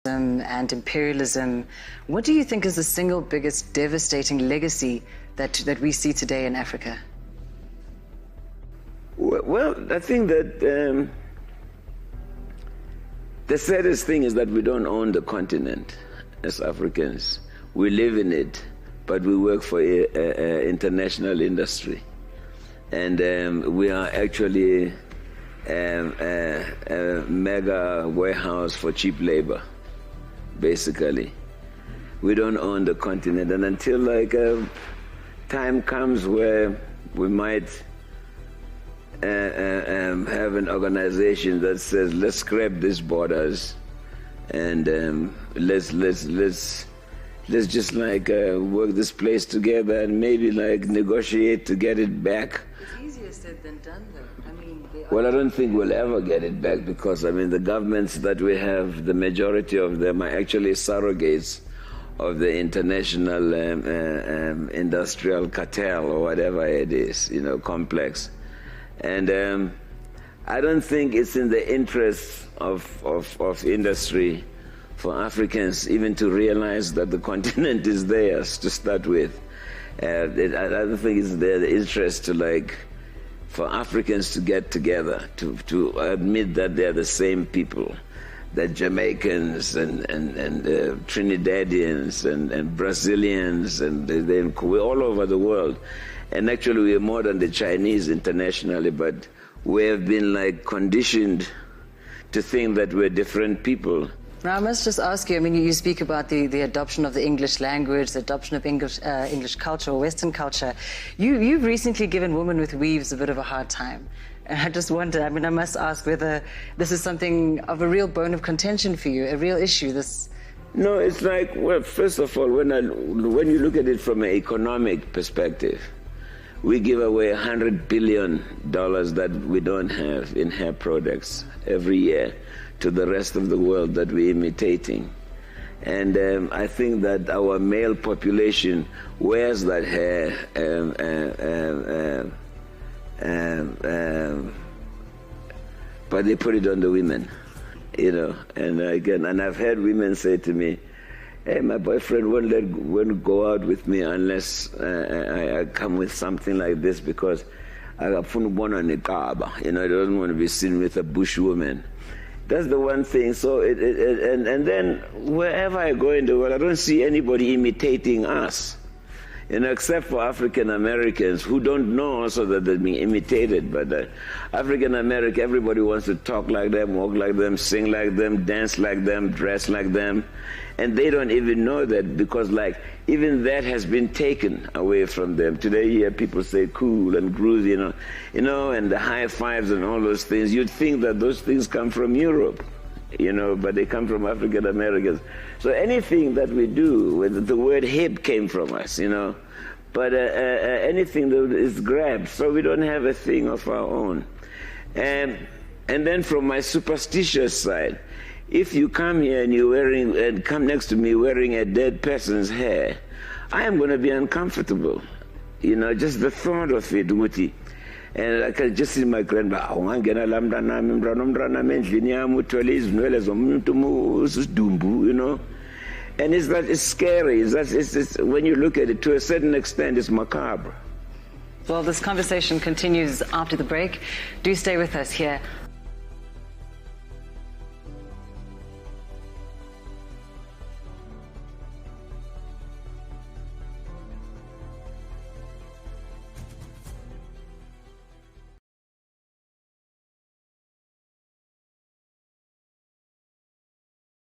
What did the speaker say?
and imperialism. What do you think is the single biggest devastating legacy that we see today in Africa? Well, I think that the saddest thing is that we don't own the continent as Africans. We live in it, but we work for international industry. And we are actually a mega warehouse for cheap labor, basically. We don't own the continent. And until time comes where we might have an organization that says, let's scrap these borders and let's just work this place together and maybe negotiate to get it back. It's easier said than done, though. Well, I don't think we'll ever get it back because, the governments that we have, the majority of them are actually surrogates of the international industrial cartel or whatever it is, complex. And I don't think it's in the interest of industry for Africans even to realize that the continent is theirs to start with. I don't think it's their interest for Africans to get together, to admit that they're the same people, that Jamaicans and Trinidadians and Brazilians and we're all over the world. And actually we're more than the Chinese internationally, but we have been conditioned to think that we're different people. Now, I must just ask you, you speak about the adoption of the English language, the adoption of English culture or Western culture. You've recently given women with weaves a bit of a hard time. And I just wonder, I must ask whether this is something of a real bone of contention for you, a real issue. No, it's well, first of all, when you look at it from an economic perspective, we give away $100 billion that we don't have in hair products every year to the rest of the world that we're imitating. And I think that our male population wears that hair but they put it on the women, and I've heard women say to me, hey, my boyfriend won't go out with me unless I come with something like this because I doesn't want to be seen with a bush woman. That's the one thing. So and then wherever I go in the world, I don't see anybody imitating us, except for African Americans who don't know also that they're being imitated. But African American, everybody wants to talk like them, walk like them, sing like them, dance like them, dress like them, and they don't even know that because even that has been taken away from them. Today you hear people say cool and groovy, and the high fives and all those things. You'd think that those things come from Europe, but they come from African Americans. So anything that we do, the word hip came from us, but anything that is grabbed, so we don't have a thing of our own. And then from my superstitious side, if you come here and come next to me wearing a dead person's hair, I am going to be uncomfortable. Just the thought of it, Guti. And I can just see my grandma, and it's scary. It's when you look at it, to a certain extent, it's macabre. Well, this conversation continues after the break. Do stay with us here